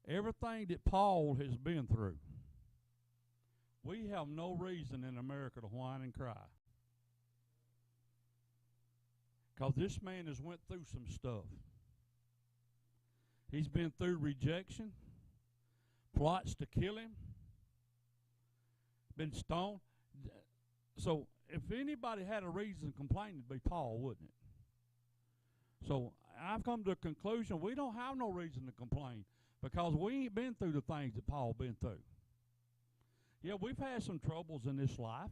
everything that Paul has been through, we have no reason in America to whine and cry. Because this man has went through some stuff. He's been through rejection, plots to kill him, been stoned. So if anybody had a reason to complain, it'd be Paul, wouldn't it? So I've come to a conclusion we don't have no reason to complain because we ain't been through the things that Paul been through. Yeah, we've had some troubles in this life.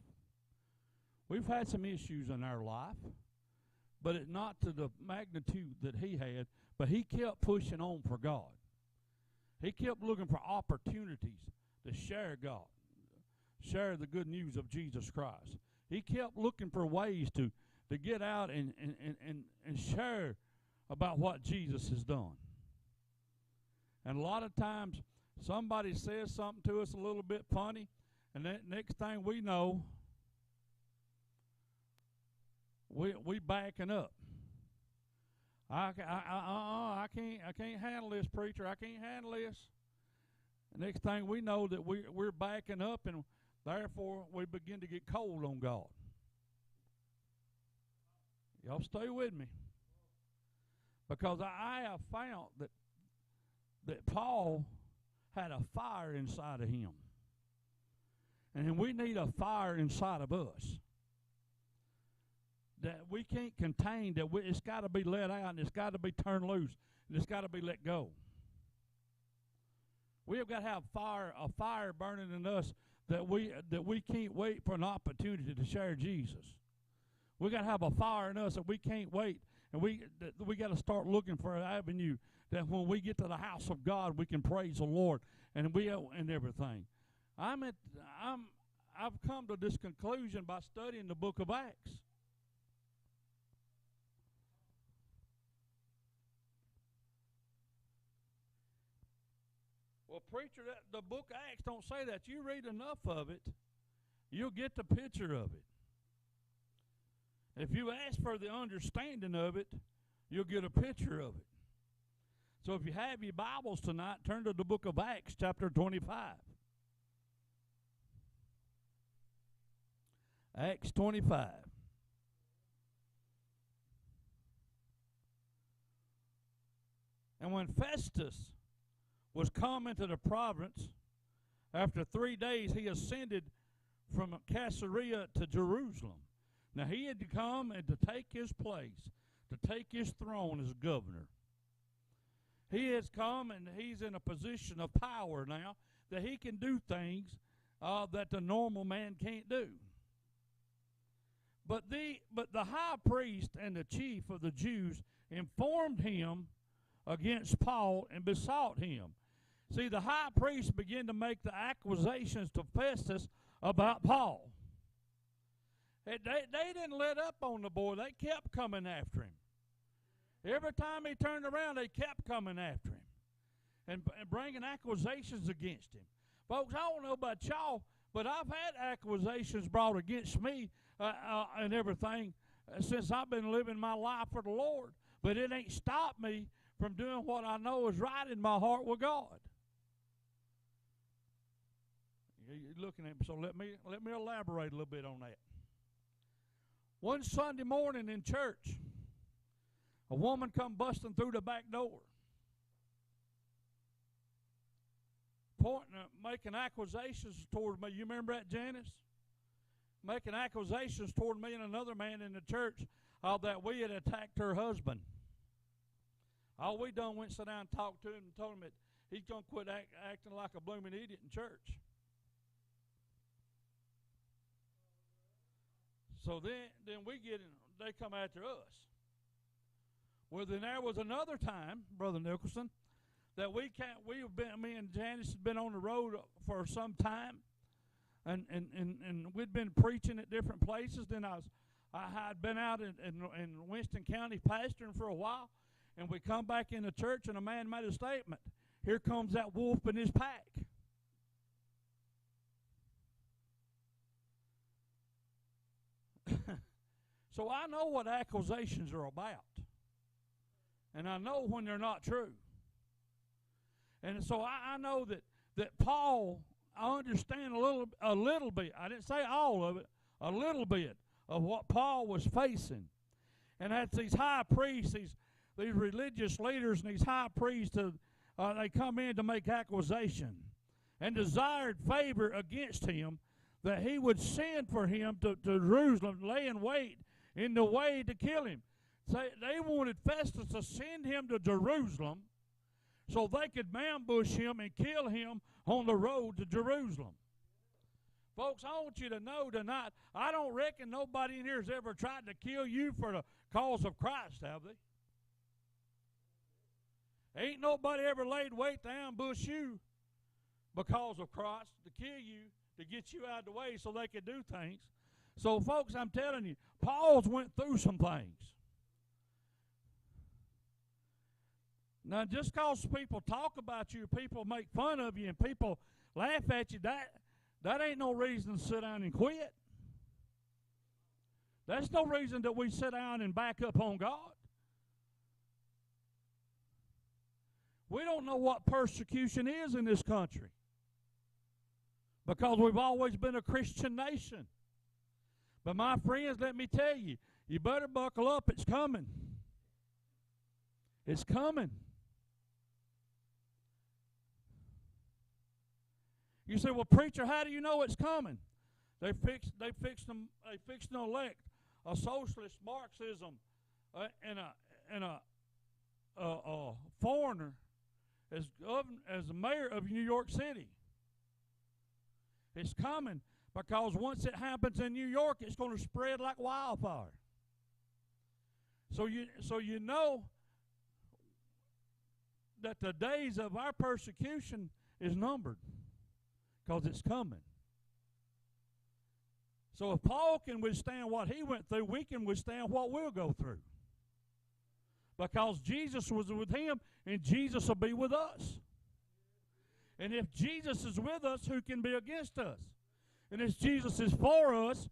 We've had some issues in our life, but it not to the magnitude that he had, but he kept pushing on for God. He kept looking for opportunities to share God, share the good news of Jesus Christ. He kept looking for ways to get out and share about what Jesus has done. And a lot of times somebody says something to us a little bit funny, and that next thing we know, we backing up. I can't handle this, preacher. I can't handle this. The next thing we know that we're backing up, and therefore we begin to get cold on God. Y'all stay with me. Because I have found that Paul had a fire inside of him. And we need a fire inside of us that we can't contain, that it's got to be let out, and it's got to be turned loose, and it's got to be let go. We have got to have a fire burning in us that we can't wait for an opportunity to share Jesus. We got to have a fire in us that we can't wait, and we got to start looking for an avenue that when we get to the house of God, we can praise the Lord and everything. I've come to this conclusion by studying the book of Acts. Well, preacher, the book of Acts don't say that. You read enough of it, you'll get the picture of it. If you ask for the understanding of it, you'll get a picture of it. So if you have your Bibles tonight, turn to the book of Acts, chapter 25. Acts 25. And when Festus was come into the province, after 3 days he ascended from Caesarea to Jerusalem. Now he had to come and to take his place, to take his throne as governor. He has come and he's in a position of power now that he can do things that the normal man can't do. But the high priest and the chief of the Jews informed him against Paul and besought him. See, the high priest began to make the accusations to Festus about Paul. They didn't let up on the boy. They kept coming after him. Every time he turned around, they kept coming after him and bringing accusations against him. Folks, I don't know about y'all, but I've had accusations brought against me and everything since I've been living my life for the Lord. But it ain't stopped me from doing what I know is right in my heart with God. You're looking at me, so let me elaborate a little bit on that. One Sunday morning in church, a woman come busting through the back door, making accusations toward me. You remember that, Janice? Making accusations toward me and another man in the church that we had attacked her husband. All we done went sit down and talked to him and told him that he's going to quit acting like a blooming idiot in church. So then they come after us. Well, then there was another time, Brother Nicholson, that me and Janice had been on the road for some time, and we'd been preaching at different places. Then I had been out in Winston County pastoring for a while, and we come back in the church, and a man made a statement. Here comes that wolf in his pack. So I know what accusations are about. And I know when they're not true. And so I know that Paul, I understand a little bit. I didn't say all of it, a little bit of what Paul was facing. And that's these high priests, these religious leaders and these high priests, they come in to make accusation and desired favor against him, that he would send for him to Jerusalem, lay in wait in the way to kill him. So they wanted Festus to send him to Jerusalem so they could ambush him and kill him on the road to Jerusalem. Folks, I want you to know tonight, I don't reckon nobody in here has ever tried to kill you for the cause of Christ, have they? Ain't nobody ever laid wait to ambush you because of Christ, to kill you, to get you out of the way so they could do things. So, folks, I'm telling you, Paul's went through some things. Now, just because people talk about you, people make fun of you, and people laugh at you, that ain't no reason to sit down and quit. That's no reason that we sit down and back up on God. We don't know what persecution is in this country because we've always been a Christian nation. But my friends, let me tell you, you better buckle up. It's coming. It's coming. You say, well, preacher, how do you know it's coming? They fixed to elect a socialist Marxism and a foreigner as the mayor of New York City. It's coming because once it happens in New York, it's going to spread like wildfire. So you know that the days of our persecution is numbered because it's coming. So if Paul can withstand what he went through, we can withstand what we'll go through. Because Jesus was with him, and Jesus will be with us. And if Jesus is with us, who can be against us? And if Jesus is for us,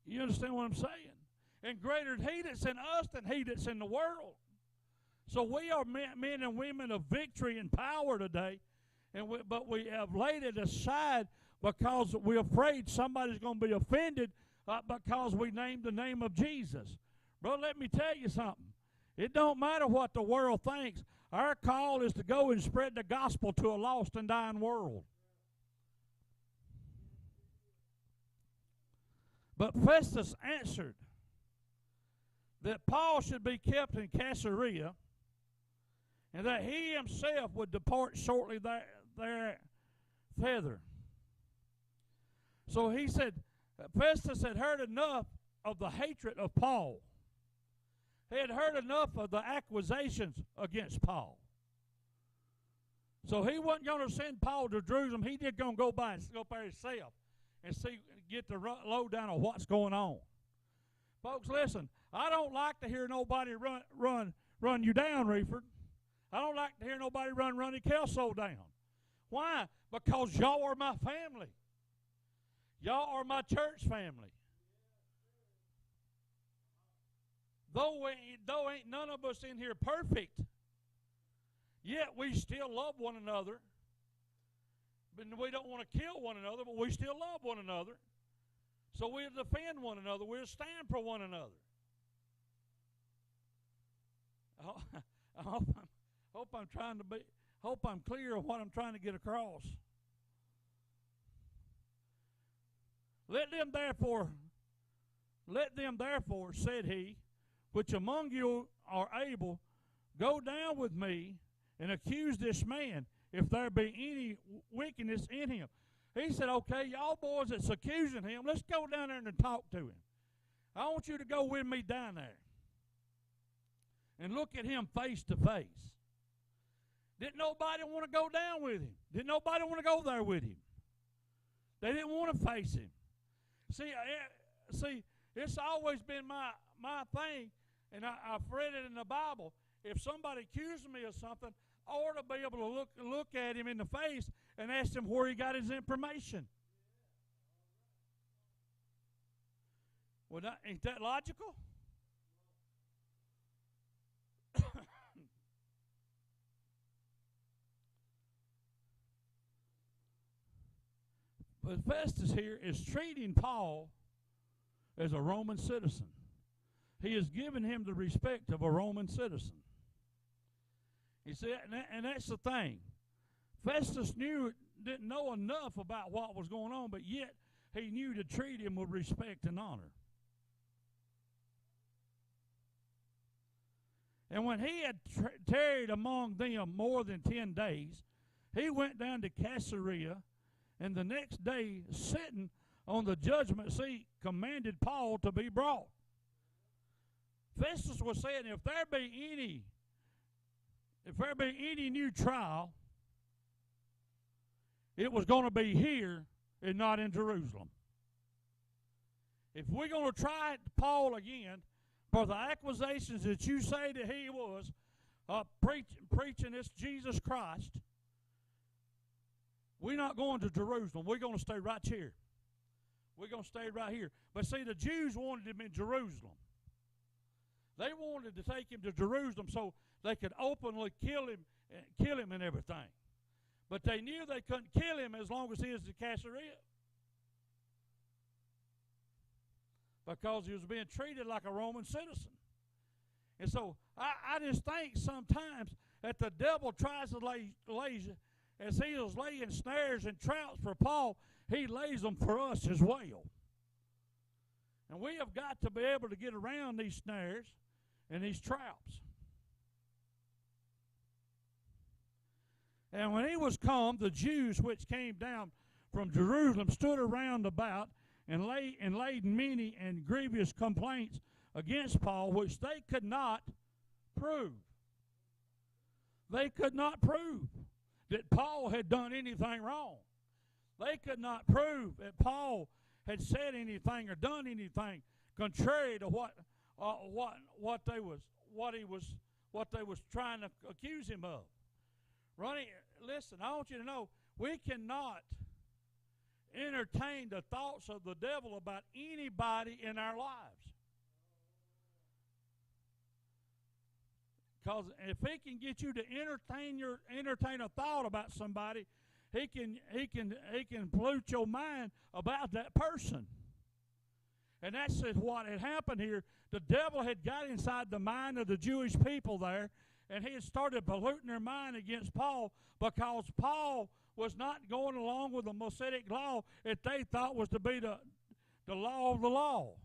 you understand what I'm saying? And greater is he that's in us than he that's in the world. So we are men and women of victory and power today, but we have laid it aside because we're afraid somebody's going to be offended because we named the name of Jesus. Bro, let me tell you something. It don't matter what the world thinks. Our call is to go and spread the gospel to a lost and dying world. But Festus answered that Paul should be kept in Caesarea, and that he himself would depart shortly thither. So he said, Festus had heard enough of the hatred of Paul. He had heard enough of the accusations against Paul. So he wasn't going to send Paul to Jerusalem. He just going to go by himself and get the lowdown of what's going on. Folks, listen, I don't like to hear nobody run you down, Reeford. I don't like to hear nobody run Ronnie Kelso down. Why? Because y'all are my family. Y'all are my church family. Though ain't none of us in here perfect, yet we still love one another. But we don't want to kill one another, but we still love one another. So we'll defend one another. We'll stand for one another. I hope I'm clear of what I'm trying to get across. Let them therefore, said he, which among you are able, go down with me and accuse this man, if there be any wickedness in him. He said, okay, y'all boys that's accusing him, let's go down there and talk to him. I want you to go with me down there and look at him face to face. Didn't nobody want to go down with him. Didn't nobody want to go there with him. They didn't want to face him. See, it's always been my thing, and I've read it in the Bible. If somebody accuses me of something, I ought to be able to look at him in the face and ask him where he got his information. Well, ain't that logical? But Festus here is treating Paul as a Roman citizen. He has given him the respect of a Roman citizen. He said, and that's the thing. Festus didn't know enough about what was going on, but yet he knew to treat him with respect and honor. And when he had tarried among them more than 10 days, he went down to Caesarea, and the next day, sitting on the judgment seat, commanded Paul to be brought. Festus was saying, if there be any new trial, it was going to be here and not in Jerusalem. If we're going to try it, Paul again, for the accusations that you say that he was preaching this Jesus Christ, we're not going to Jerusalem. We're going to stay right here. We're going to stay right here. But see, the Jews wanted him in Jerusalem. They wanted to take him to Jerusalem so they could openly kill him and everything. But they knew they couldn't kill him as long as he was in Caesarea, because he was being treated like a Roman citizen. And so I just think sometimes that the devil tries to lay as he was laying snares and traps for Paul, he lays them for us as well. And we have got to be able to get around these snares and these traps. And when he was come, the Jews which came down from Jerusalem stood around about and laid many and grievous complaints against Paul, which they could not prove. They could not prove that Paul had done anything wrong. They could not prove that Paul had said anything or done anything contrary to what they was trying to accuse him of. Ronnie, listen, I want you to know, we cannot entertain the thoughts of the devil about anybody in our lives. Because if he can get you to entertain a thought about somebody, he can pollute your mind about that person. And that's what had happened here. The devil had got inside the mind of the Jewish people there, and he had started polluting their mind against Paul, because Paul was not going along with the Mosaic law that they thought was to be the law of the law.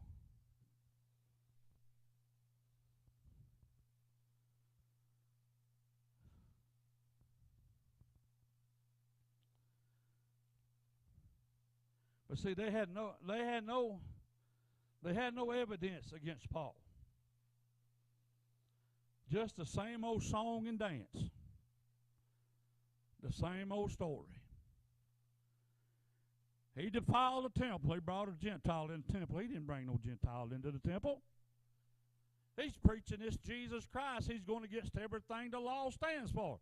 But see, they had no evidence against Paul. Just the same old song and dance. The same old story. He defiled the temple. He brought a Gentile into the temple. He didn't bring no Gentile into the temple. He's preaching this Jesus Christ. He's going against everything the law stands for.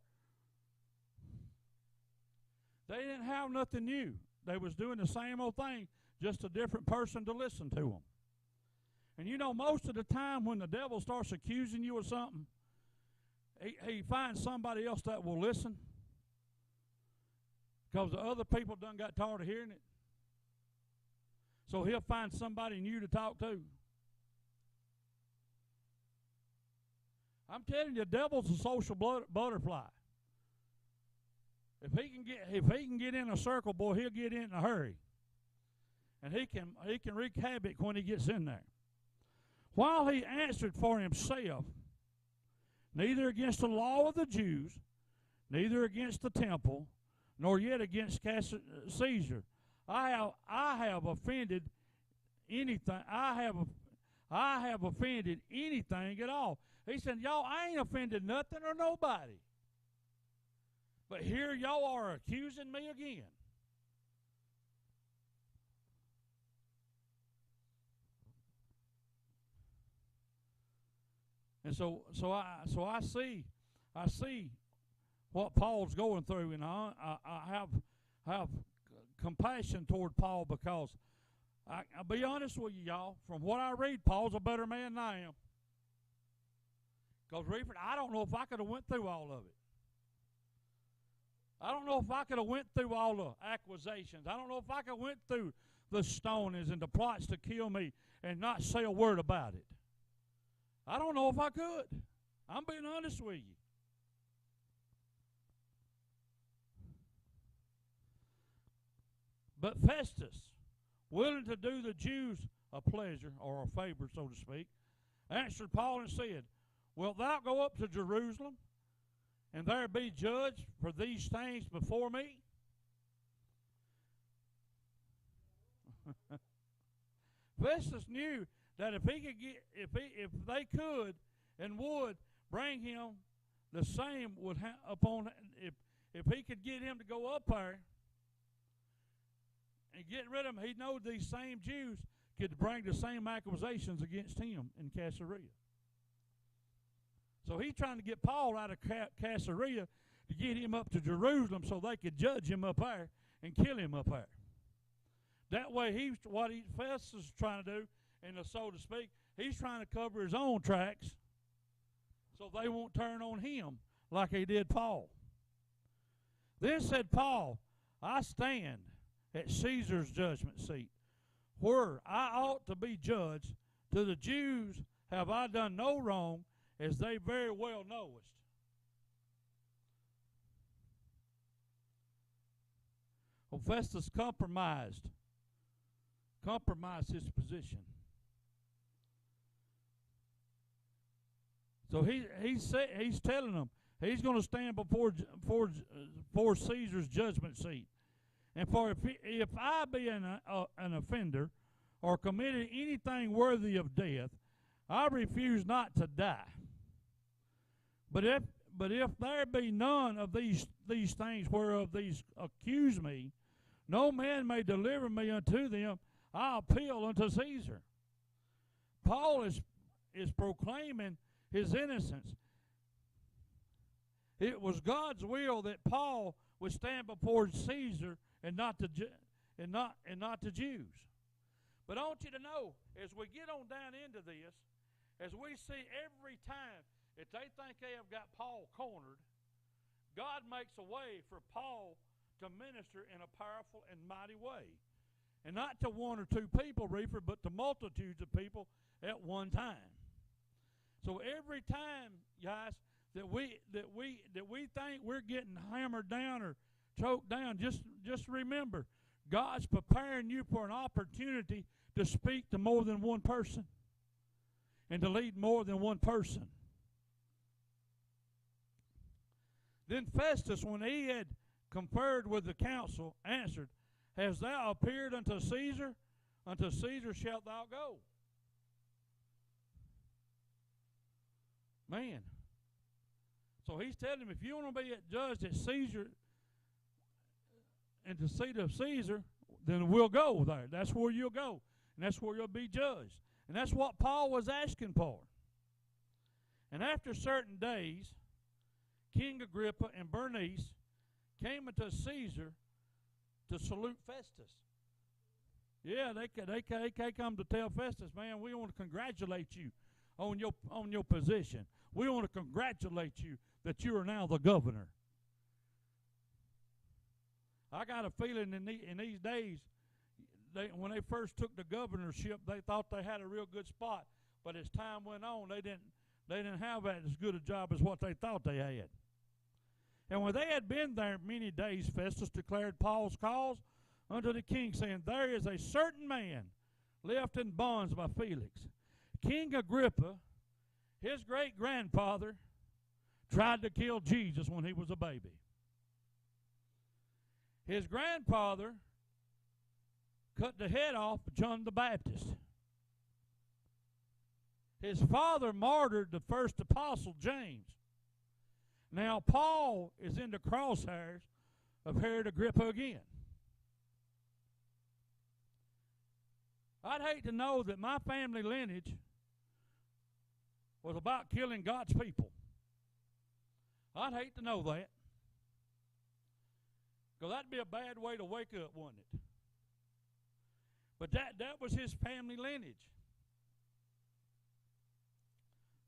They didn't have nothing new. They was doing the same old thing, just a different person to listen to them. And you know, most of the time when the devil starts accusing you of something, he finds somebody else that will listen, because the other people done got tired of hearing it. So he'll find somebody new to talk to. I'm telling you, the devil's a social butterfly. If he can get in a circle, boy, he'll get in a hurry. And he can wreak havoc when he gets in there. While he answered for himself, neither against the law of the Jews, neither against the temple, nor yet against Caesar, I have offended anything. I have offended anything at all. He said, y'all, I ain't offended nothing or nobody. But here y'all are accusing me again. And so I see what Paul's going through, and I have compassion toward Paul, because I'll be honest with you, y'all. From what I read, Paul's a better man than I am. Because Reeford, I don't know if I could have went through all of it. I don't know if I could have went through all the accusations. I don't know if I could have went through the stonings and the plots to kill me and not say a word about it. I don't know if I could. I'm being honest with you. But Festus, willing to do the Jews a pleasure or a favor, so to speak, answered Paul and said, Wilt thou go up to Jerusalem, and there be judged for these things before me? Festus knew that if he could get, if they could and would bring him the same would upon if he could get him to go up there and get rid of him, he knew these same Jews could bring the same accusations against him in Caesarea. So he's trying to get Paul out of Caesarea to get him up to Jerusalem so they could judge him up there and kill him up there. That way, Festus is trying to do, and so to speak, he's trying to cover his own tracks so they won't turn on him like they did Paul. Then said Paul, I stand at Caesar's judgment seat, where I ought to be judged. To the Jews have I done no wrong, as they very well knowest. Well, Festus compromised his position. So he's telling them he's going to stand before Caesar's judgment seat. And for if I be an offender or committed anything worthy of death, I refuse not to die. But if there be none of these things whereof these accuse me, no man may deliver me unto them. I appeal unto Caesar. Paul is proclaiming his innocence. It was God's will that Paul would stand before Caesar and not the Jews. But I want you to know, as we get on down into this, as we see every time, if they think they have got Paul cornered, God makes a way for Paul to minister in a powerful and mighty way. And not to one or two people, Reefer, but to multitudes of people at one time. So every time, guys, that we think we're getting hammered down or choked down, just remember, God's preparing you for an opportunity to speak to more than one person and to lead more than one person. Then Festus, when he had conferred with the council, answered, Hast thou appeared unto Caesar? Unto Caesar shalt thou go. Man. So he's telling him, if you want to be judged at Caesar and the seat of Caesar, then we'll go there. That's where you'll go. And that's where you'll be judged. And that's what Paul was asking for. And after certain days, King Agrippa and Bernice came unto Caesar to salute Festus. Yeah, they come to tell Festus, man, we want to congratulate you on your position. We want to congratulate you that you are now the governor. I got a feeling in these days, when they first took the governorship, they thought they had a real good spot. But as time went on, they didn't have as good a job as what they thought they had. And when they had been there many days, Festus declared Paul's cause unto the king, saying, There is a certain man left in bonds by Felix. King Agrippa, his great-grandfather, tried to kill Jesus when he was a baby. His grandfather cut the head off of John the Baptist. His father martyred the first apostle, James. Now Paul is in the crosshairs of Herod Agrippa again. I'd hate to know that my family lineage was about killing God's people. I'd hate to know that. Because that'd be a bad way to wake up, wouldn't it? But that was his family lineage.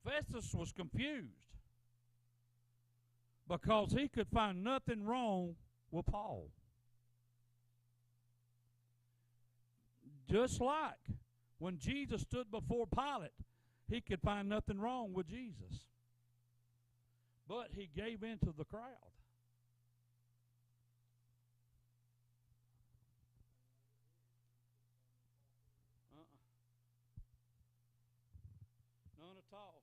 Festus was confused because he could find nothing wrong with Paul. Just like when Jesus stood before Pilate, he could find nothing wrong with Jesus. But he gave in to the crowd. None at all.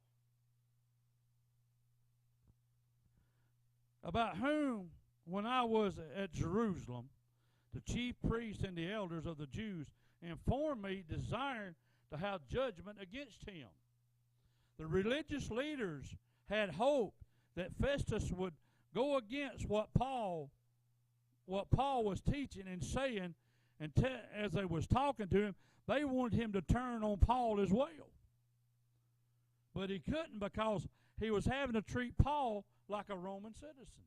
About whom, when I was at Jerusalem, the chief priests and the elders of the Jews informed me, desiring to have judgment against him. The religious leaders had hope that Festus would go against what Paul was teaching and saying, and as they was talking to him, they wanted him to turn on Paul as well. But he couldn't, because he was having to treat Paul like a Roman citizen.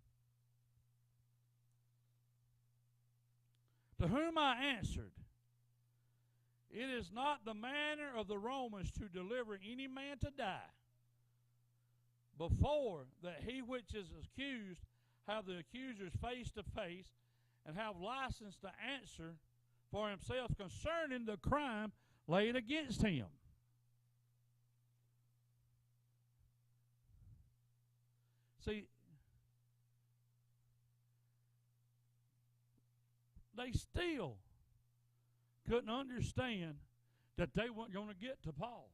To whom I answered, it is not the manner of the Romans to deliver any man to die, before that he which is accused have the accusers face to face, and have license to answer for himself concerning the crime laid against him. See, they still couldn't understand that they weren't going to get to Paul,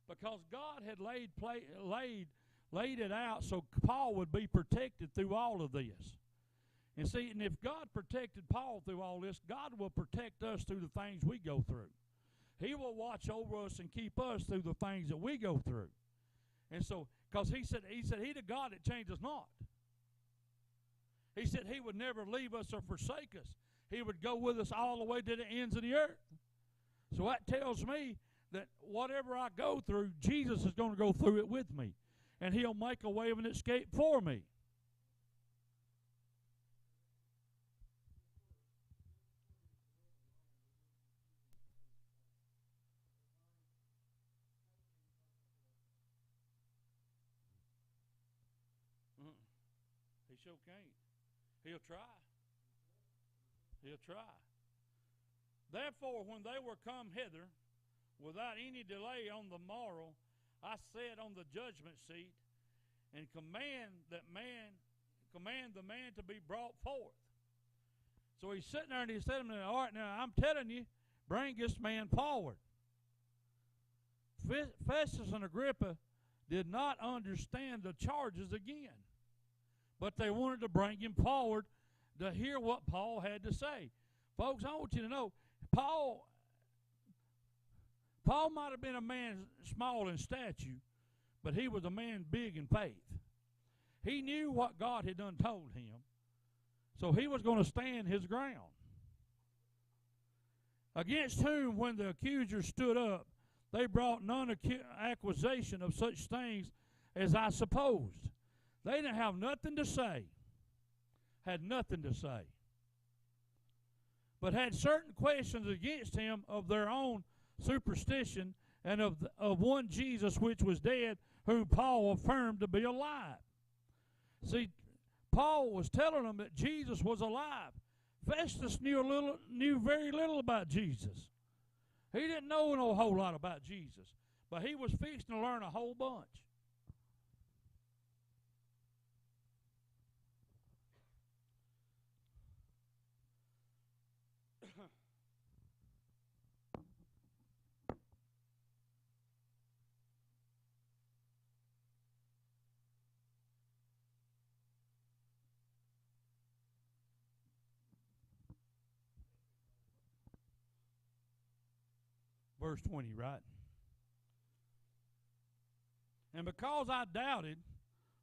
because God had laid it out so Paul would be protected through all of this. And see, and if God protected Paul through all this, God will protect us through the things we go through. He will watch over us and keep us through the things that we go through. And so, because he said, he the God that changes not. He said he would never leave us or forsake us. He would go with us all the way to the ends of the earth. So that tells me that whatever I go through, Jesus is going to go through it with me. And he'll make a way of an escape for me. He sure can't. He'll try. He'll try. Therefore, when they were come hither, without any delay on the morrow, I sat on the judgment seat, and command the man to be brought forth. So he's sitting there, and he said to me, all right, now I'm telling you, bring this man forward. Festus and Agrippa did not understand the charges again, but they wanted to bring him forward to hear what Paul had to say. Folks, I want you to know, Paul might have been a man small in stature, but he was a man big in faith. He knew what God had done told him, so he was going to stand his ground. Against whom, when the accusers stood up, they brought none accusation of such things as I supposed. They didn't have nothing to say, had nothing to say, but had certain questions against him of their own superstition, and of one Jesus which was dead, whom Paul affirmed to be alive. See, Paul was telling them that Jesus was alive. Festus knew very little about Jesus. He didn't know a whole lot about Jesus, but he was fixing to learn a whole bunch. Verse 20, right? And because I doubted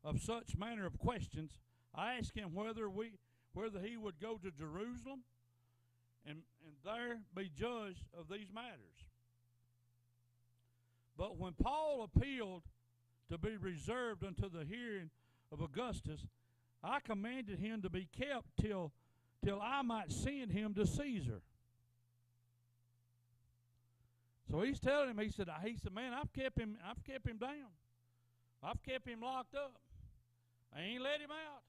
of such manner of questions, I asked him whether he would go to Jerusalem and there be judged of these matters. But when Paul appealed to be reserved unto the hearing of Augustus, I commanded him to be kept till I might send him to Caesar. So he's telling him, he said, man, I've kept him down. I've kept him locked up. I ain't let him out.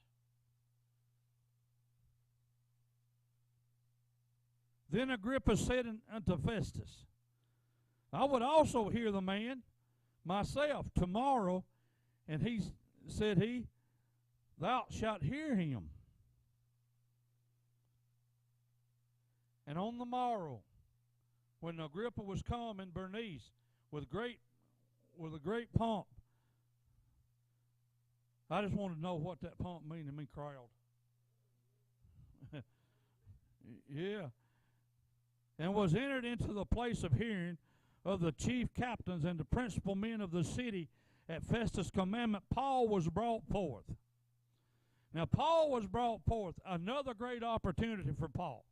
Then Agrippa said unto Festus, I would also hear the man myself tomorrow. And said he, thou shalt hear him. And on the morrow, when Agrippa was come and Bernice with a great pomp, I just want to know what that pomp means to me, crowd. Yeah. And was entered into the place of hearing of the chief captains and the principal men of the city at Festus' commandment, Paul was brought forth. Now, Paul was brought forth, another great opportunity for Paul.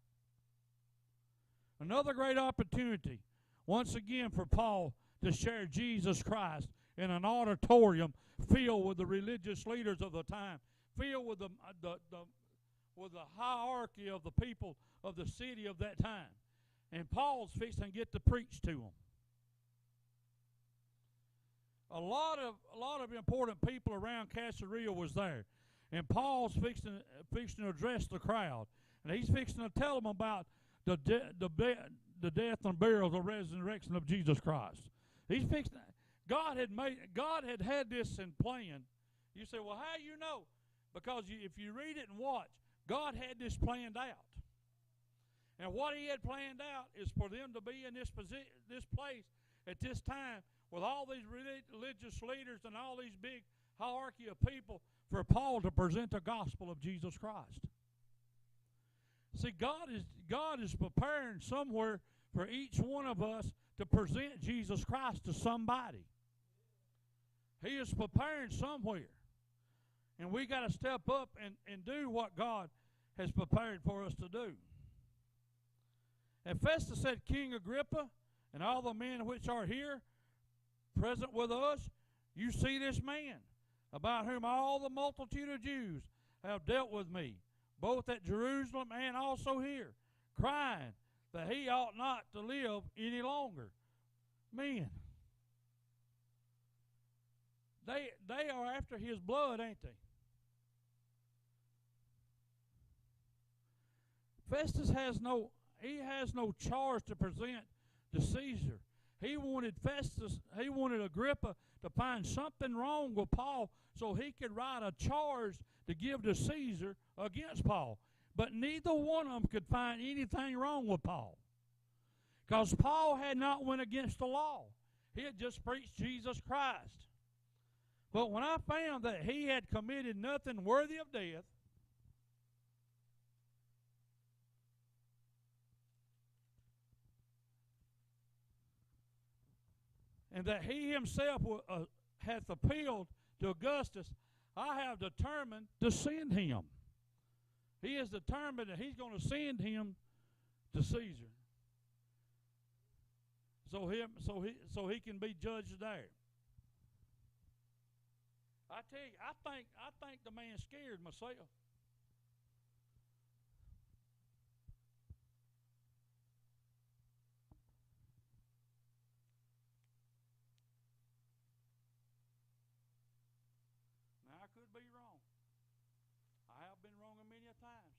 Another great opportunity, once again, for Paul to share Jesus Christ in an auditorium filled with the religious leaders of the time, filled with the hierarchy of the people of the city of that time. And Paul's fixing to get to preach to them. A lot of important people around Caesarea was there, and Paul's fixing to address the crowd, and he's fixing to tell them about the death and burial, the resurrection of Jesus Christ. He's fixing. God had this in plan. You say, well, how you know? Because if you read it and watch, God had this planned out. And what he had planned out is for them to be in this place at this time with all these religious leaders and all these big hierarchy of people, for Paul to present the gospel of Jesus Christ. See, God is preparing somewhere for each one of us to present Jesus Christ to somebody. He is preparing somewhere. And we got to step up and do what God has prepared for us to do. And Festus said, King Agrippa, and all the men which are here present with us, you see this man, about whom all the multitude of Jews have dealt with me, both at Jerusalem and also here, crying that he ought not to live any longer. Men, they are after his blood, ain't they? Festus has no charge to present to Caesar. He wanted Agrippa to find something wrong with Paul so he could write a charge to give to Caesar against Paul. But neither one of them could find anything wrong with Paul, because Paul had not went against the law. He had just preached Jesus Christ. But when I found that he had committed nothing worthy of death, and that he himself hath appealed to Augustus, I have determined to send him. He is determined that he's going to send him to Caesar, so he can be judged there. I tell you, I think the man's scared myself. I could be wrong. I have been wrong many a times.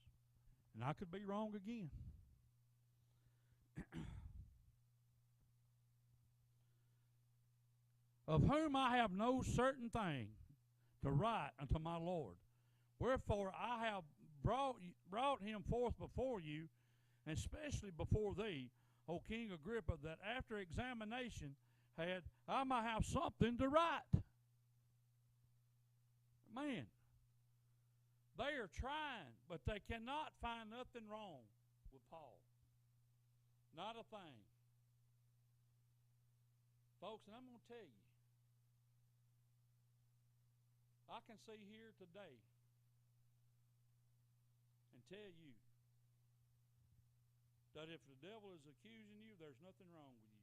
And I could be wrong again. Of whom I have no certain thing to write unto my Lord. Wherefore I have brought him forth before you, and especially before thee, O King Agrippa, that after examination I might have something to write. Man, they are trying, but they cannot find nothing wrong with Paul. Not a thing. Folks, and I'm going to tell you, I can see here today and tell you that if the devil is accusing you, there's nothing wrong with you.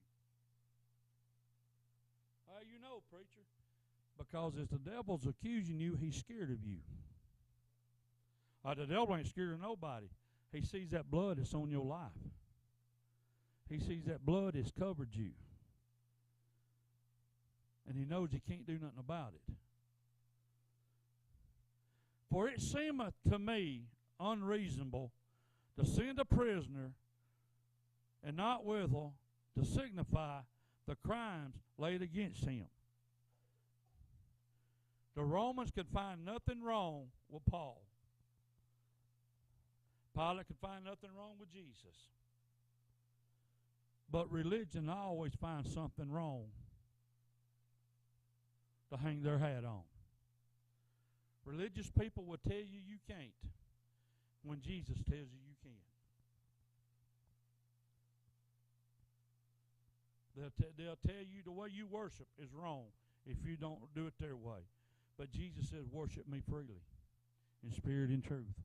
How you know, preacher? Because if the devil's accusing you, he's scared of you. The devil ain't scared of nobody. He sees that blood that's on your life. He sees that blood has covered you. And he knows he can't do nothing about it. For it seemeth to me unreasonable to send a prisoner and not withal, to signify the crimes laid against him. The Romans could find nothing wrong with Paul. Pilate could find nothing wrong with Jesus. But religion always finds something wrong to hang their hat on. Religious people will tell you you can't when Jesus tells you you can. They'll tell you the way you worship is wrong if you don't do it their way. But Jesus says, worship me freely, in spirit and truth.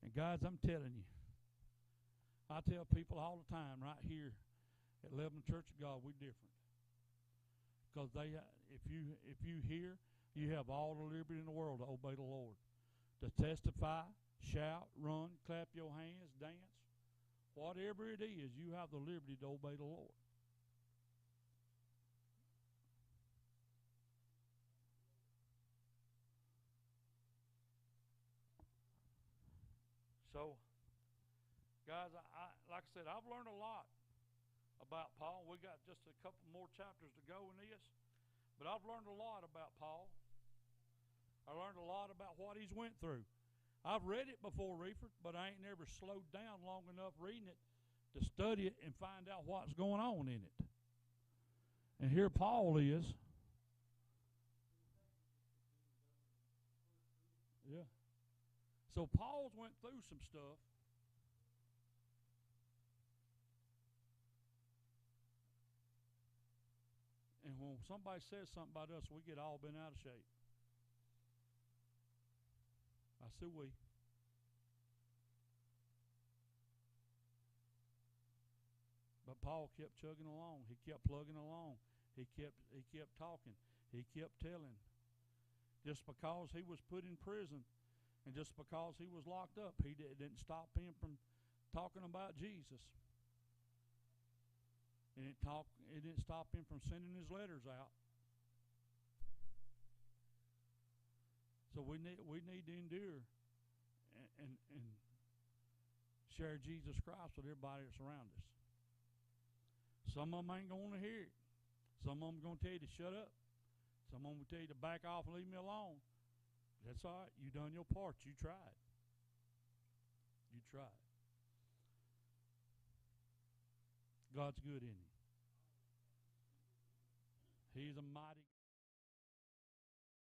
And guys, I'm telling you, I tell people all the time right here at Lebanon Church of God, we're different. Because if you hear, you have all the liberty in the world to obey the Lord. To testify, shout, run, clap your hands, dance. Whatever it is, you have the liberty to obey the Lord. So, guys, like I said, I've learned a lot about Paul. We got just a couple more chapters to go in this, but I've learned a lot about Paul. I learned a lot about what he's went through. I've read it before, Reefer, but I ain't never slowed down long enough reading it to study it and find out what's going on in it. And here Paul is. Yeah. So Paul's went through some stuff. And when somebody says something about us, we get all bent out of shape. I see we. But Paul kept chugging along. He kept plugging along. He kept talking. He kept telling. Just because he was put in prison and just because he was locked up, it didn't stop him from talking about Jesus. And it didn't stop him from sending his letters out. So we need to endure and share Jesus Christ with everybody that's around us. Some of them ain't going to hear it. Some of them are going to tell you to shut up. Some of them will tell you to back off and leave me alone. That's all right. You done your part. You tried. You tried. God's good, isn't he? He's a mighty